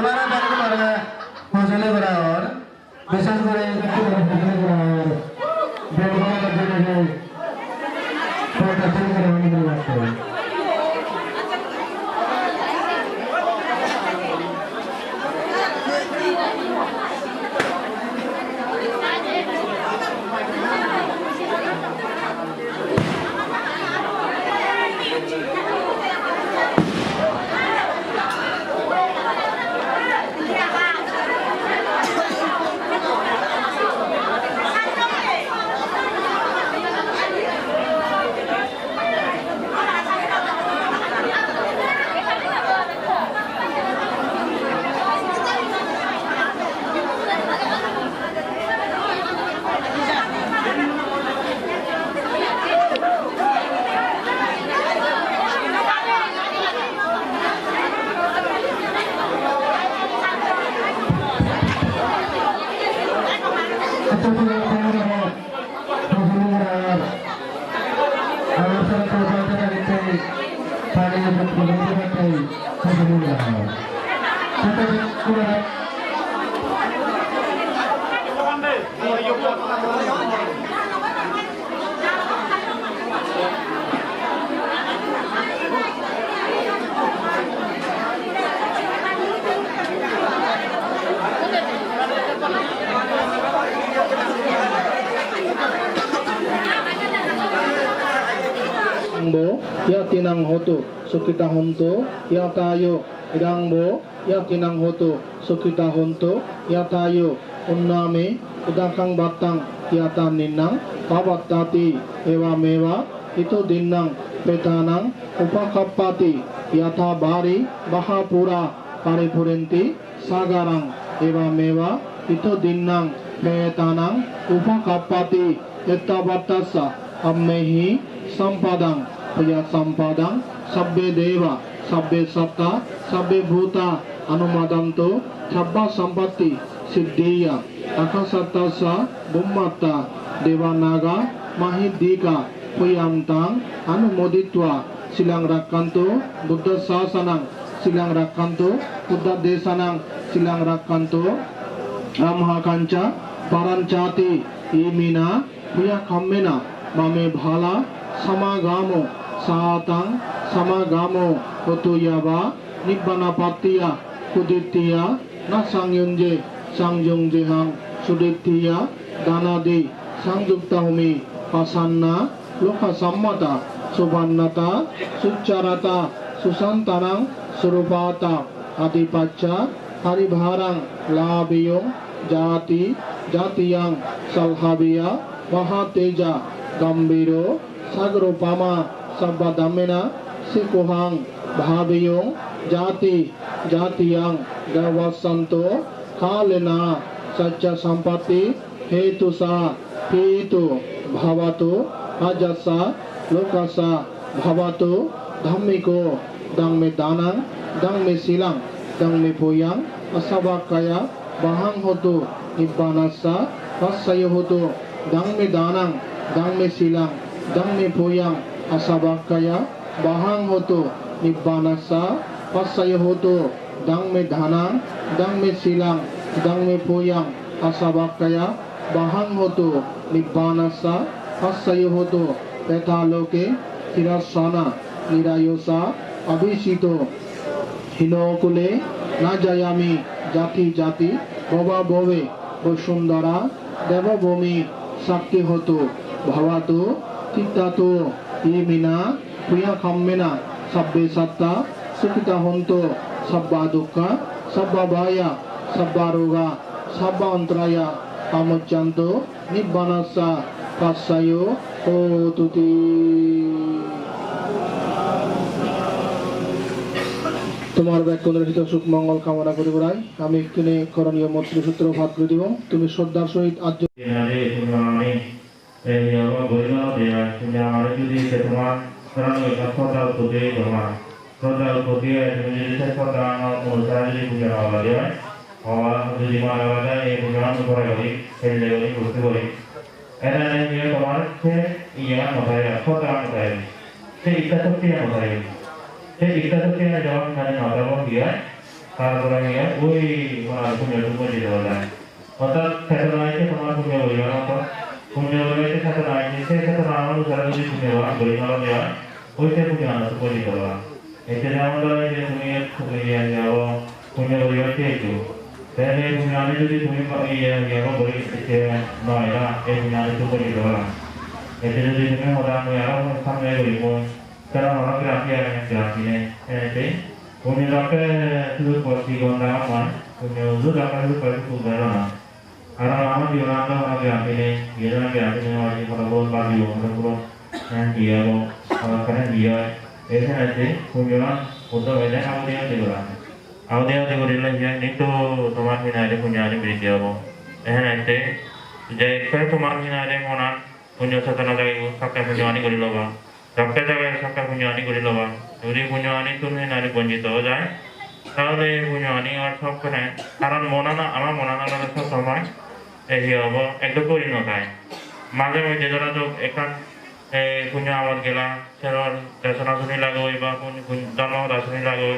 Sebenarnya dari kemarin Hosele berawal, bisa sekali Hosele berawal. Bagaimana kerjanya? Pada sini kerana berlaku. Ya tinang hotu sukita honto ya tayo idangbo ya tinang hotu sukita honto ya tayo unname udakang batang ya taninang pawattati ewa mewa itu dinang petanang upakappati yatha bari bahapura paripurenti sagarang ewa mewa itu dinang petanang upakappati ettabattassa ammehi sampadang Puya sampadang sabbe deva sabbe satta sabbe bhuta anumadanto sabba sampatti siddhiya akasattasa bummatta devanaga mahidika puyantang anumoditva silang rakkanto buddha sasanang silang rakkanto buddha desanang silang rakkanto amhakanca parancati imina puya kammena mame bhala samagamo satang samagamo otuyaba nibbanapattiya kudittiya na sangyunjehang sudittiya danadi sangyuktahumi pasanna loka sammata subannata succarata susantanang surupata adipacca haribharang labiyong jati jatiyang salhabiya mahateja gambiro sagrupama sabba damena sikuhang bhaviyong jati jatiyang gavasanto kalena sajja sampati hetusa pitu bhavatu ajasa lokasa bhavatu dhammiko dangme danang dangme silang dangme puyang asabakaya bahang hotu nibbanassa passayo hotu dangme danang dangme silang dangme puyang asabakaya bahang hotu nibbanassa passayo hotu dangme dhanang dangme silang dangme puyang asabakaya bahang hotu nibbanassa passayo hotu petaloke hirasana nirayosa abhisito hinokule najayami jati jati bhava bhove bosundara devabhumi sakti hotu bhavatu tittatu imina puya kammena sabbe satta sukita honto sabba dukkha sabba bhaya sabba roga sabba antaraya pamuccanto nibbanassa passayo hotuti. তোমার ব্যাকুলের হিত সুখ মঙ্গল কামনা করি বড়াই আমি কিনে করণীয় মন্ত্রী সূত্র ভাত করে দিব তুমি শ্রদ্ধার সহিত আজ সেই ইচ্ছা শক্তি জবাব খানে নদাবন দিয়ে তারপরে গিয়ে ওই পুণ্য টুকু দিতে বলে অর্থাৎ চেতনা আছে তোমার পুণ্য বলিবার মতো পুণ্য বলিতে চেতনা আছে সেই চেতনা অনুসারে যদি পুণ্য বলি নরম হয় ওইটা পুণ্য আনন্দ করে দিতে পারা এতে যেমন ধরো যে তুমি যাও পুণ্য বলিবার চেয়েছো তাহলে পুণ্য আনে যদি তুমি বলি নয় না এই পুণ্য আনে তো করে দিতে পারা এতে যদি তুমি হঠাৎ আরো সামনে বলিব তারা হঠাৎ রাখি আর রাখি নেই punya rakyat itu pasti gondaman punya uzur rakyat itu pasti kudaran karena lama di orang lagi ini dia lagi wajib pada bulan pagi pada bulan yang dia karena dia biasa nanti punya untuk banyak kamu dia digunakan yang itu teman kita ada punya ada beri dia nanti jadi kalau teman kita ada mana punya satu lagi pakai punya ini gori loba pakai punya ini gori loba যদি পুণ্যহানি তুমি নারী বঞ্চিত হয়ে যায় তাহলে পুণ্যহানি আর সব করে কারণ মনানা আমার মনানা সব সময় এই হব একটু পরিণত হয় মাঝে মধ্যে ধরা তো এখান পুণ্য আমার গেলা সেরর দেশনাশনী লাগোই বা জন্ম দাশনী লাগোই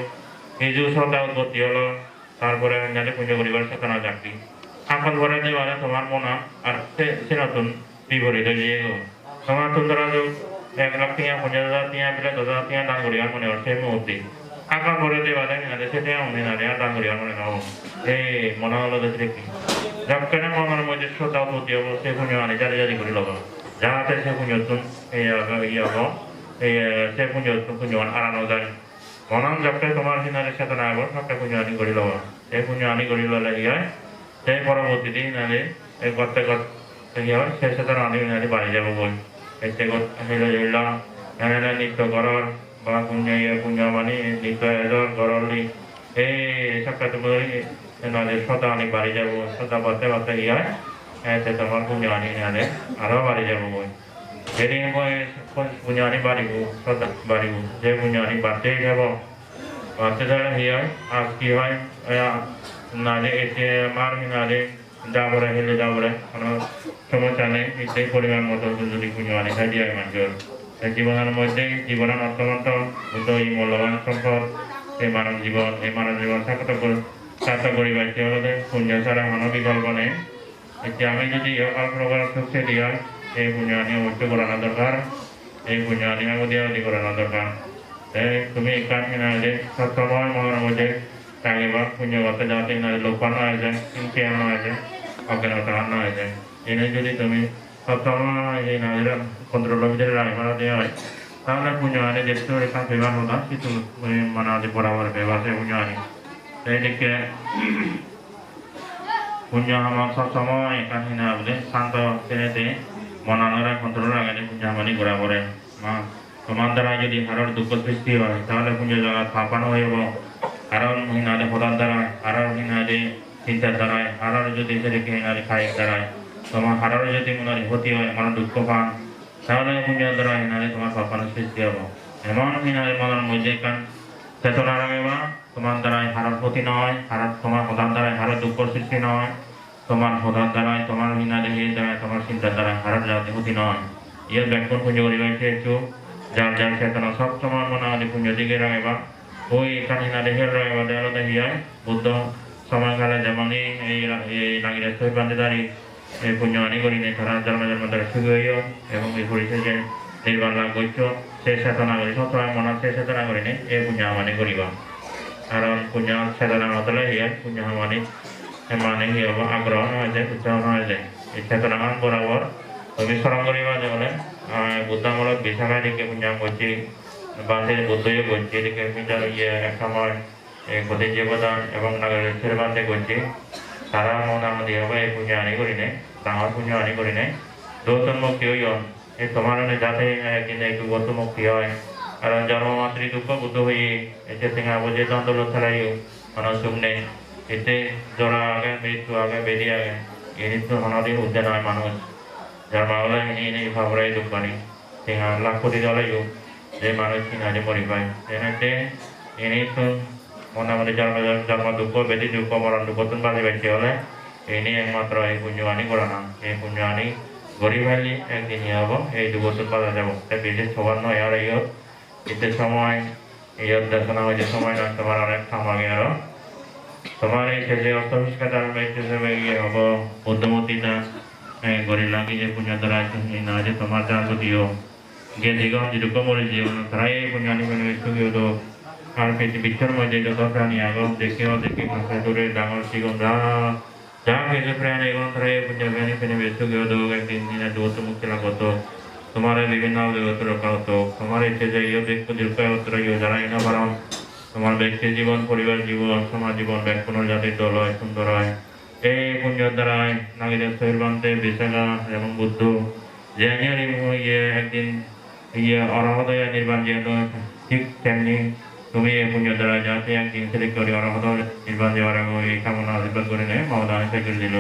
এই যে সদা উৎপত্তি হলো তারপরে যাতে পুণ্য করিবার চেতনা চাকরি এখন ঘরে দেওয়ালে তোমার মনা আর সে নতুন বিপরীত দিয়ে তোমার তোমরা 1 লাখ টিয়া 50,000 টিয়া 10,000 টিয়া দান করিবার মনে হচ্ছে মুহূর্তে আকার করে দেওয়ালে সেটা মনে না দান করিবার মনে নাও এই মনে হলো দেখি যখন মনের মধ্যে শ্রদ্ধা উৎপত্তি হবো সে পুণ্য আনি জারি জারি করে লব যাহাতে সে পুণ্য সে পুণ্য আরানো যায় মনন যখন তোমার সিনারে চেতনা হব সবটা পুণ্য আনি করে লব সেই পুণ্য আনি করে ললে ইয়ে সেই পরবর্তীতে নালে এই করতে করতে হয় সে চেতনা আনি নালে বাড়ি যাব বই este got helo hela nana nitto goror ba punya mani nitto edor goroli sakkat bori nade sota ani bari jabo sota bate bate iya te tomar punya ani nade aro bari jabo boy jadi boy punya ani bari bu sota bari bu je punya ani bate jabo bate dala iya aski hoy nade ete mar nade যাবরে হেলে যাবরে কোনো সমস্যা নেই এই পরিমাণ মতো যদি পুণ্য আনি খাই দিয়ে মানুষের জীবনের মধ্যে জীবনের অত্যন্ত এই মূল্যবান সম্পদ এই মানব জীবন সার্থক করিবার হলে পুণ্য ছাড়া কোনো বিকল্প নেই এতে আমি যদি কল্পনা সুখে দিয়ে এই পুণ্য আনি অবশ্যই করানো দরকার এই পুণ্য আনি আমাদের করানো দরকার তুমি এখানে না যে সবসময় মনের মধ্যে থাকিবা পুণ্যগত যাতে না লোপান হয়ে যায় ইনকেয়ার হয়ে যায় অজ্ঞানতার না হয়ে যায় এনে যদি তুমি সবসময় এই নারীরা কন্ট্রোলের ভিতরে রাখবার দেওয়া হয় তাহলে পুণ্য আনি দেখতে এখান ব্যবহার হতো কিন্তু মানে আদি বরাবর ব্যবহার পুণ্য আনি এইদিকে পুণ্য আমার সবসময় এখানে না বলে শান্ত শ্রেণীতে মনানোরা কন্ট্রোল রাখে পুণ্য আমানি বরাবরে তোমার দ্বারা যদি হারর দুঃখ সৃষ্টি হয় তাহলে পুণ্য জগৎ ফাঁপানো হয়ে যাব কারণ হিনারে প্রধান দ্বারায় হারার হিনারে চিন্তার দ্বারায় হারার যদি সেদিকে হিনারে খায়ের দ্বারায় তোমার হারার যদি মনে ক্ষতি হয় আমার দুঃখ পান তাহলে পুণ্যের দ্বারা হিনারে তোমার পাপানোর সৃষ্টি হব এমন হিনারে মনের মধ্যে কান চেতনা রাখবা তোমার দ্বারায় হারার ক্ষতি নয় হারার তোমার প্রধান দ্বারায় হারার দুঃখ সৃষ্টি নয় তোমার প্রধান দ্বারায় তোমার হিনারে এর দ্বারায় তোমার চিন্তার দ্বারায় হারার যাতে ক্ষতি নয় ইয়ের ব্যাকুণ পুণ্য করিবার চেয়েছো যার যার চেতনা সব সময় মনে আদি পুণ্য দিকে রাখবা ওই এখানে না দেখে রয়েছে দেওয়ালতে হিয়ায় বুদ্ধ সময়কালে যেমনই এই লাগিয়ে সই বান্ধে দাঁড়িয়ে এই পুণ্য আনি করি নেই তারা জন্ম ধরে সুখী হইও এবং এই পরিচয় নির্বাণ লাভ করছো সে চেতনা করি সবসময় মনে সে চেতনা করি নেই এই পুণ্য আমানি করিবা কারণ পুণ্য চেতনা নতলে হিয়ায় পুণ্য আমানি মানে কি হব আগ্রহ হয়ে যায় উৎসাহ হয়ে যায় এই চেতনা বরাবর তুমি স্মরণ করিবা যে বলে বুদ্ধামূলক বিশাখায় দিকে পুণ্য করছি বান্ধে বুদ্ধই করছি এদিকে এক সময় গতি জীবদান এবং নাগরিকের বান্ধে করছি তারা মোটামুটি হবে এই পুণ্য আনি করি নেই ডাঙর পুণ্য আনি করি নেই দৌতন মুক্তি হইও এই তোমার যাতে কিন্তু একটু গত মুক্তি হয় কারণ জন্মমাত্রী দুঃখ বুদ্ধ হয়ে এতে সিংহা বুঝে দ্বন্দ্ব ছাড়াইও কোনো সুখ নেই এতে জরা আগে মৃত্যু আগে বেদি আগে এই নিত্য হনদিন উদ্যান হয় মানুষ যার মাওলা ইনি ভাবরাই দুঃখানি সিংহা লাখ কোটি দলাইও যে মানুষ কিনারে মরি পায় এনাতে এনেই তো মোটামুটি জন্ম দুঃখ বেদি দুঃখ মরণ দুঃখ তুমি বাঁচি পাইছে হলে এনে একমাত্র এই পুণ্য আনি করা না এই পুণ্য আনি গড়ি ফেললি একদিনই হব এই দুঃখ তুমি বাঁচা যাব বিশেষ সবার নয় আর এতে সময় এই দেশনা হয়েছে সময় না তোমার অনেক সামাগে আরো তোমার এই শেষে অস্তমিষ্কা তার ব্যক্তি হিসেবে গিয়ে হব বুদ্ধমতিটা গড়ি লাগি যে পুণ্য দ্বারা না যে তোমার যা যদিও গিয়ে দিগম যেরকম বলে জীবন তারাই পুণ্যানি মানে সুখী হতো আর পৃথিবীর মধ্যে যত প্রাণী আগম দেখেও দেখে কাছে দূরে ডাঙর শিগম যা কিছু প্রাণী এগুলো তারাই পুণ্যজ্ঞানী ফেনে সুখী হতো একদিন দিনে দৌত মুক্তি লাভ হতো তোমার বিভিন্ন দেবত রক্ষা হতো তোমার ইচ্ছে যে ইয়ে দেখতে দীর্ঘায় হতো ইয়ে যারা না পারো তোমার ব্যক্তি জীবন পরিবার জীবন সমাজ জীবন ব্যাকুণ জাতির দল হয় সুন্দর হয় এই পুণ্যর দ্বারায় নাগিদের শৈরবান্তে বিশাখা এবং বুদ্ধ যে ইয়ে একদিন ইয়ে অরহদয় নির্বাণ যেন ঠিক তেমনি তুমি এই পুণ্যর দ্বারা যাতে একদিন সিলেক্ট করি অরহদয় নির্বাণ যাওয়ার আগে এই কামনা আশীর্বাদ করে নেয় মাওলা আশা করে দিল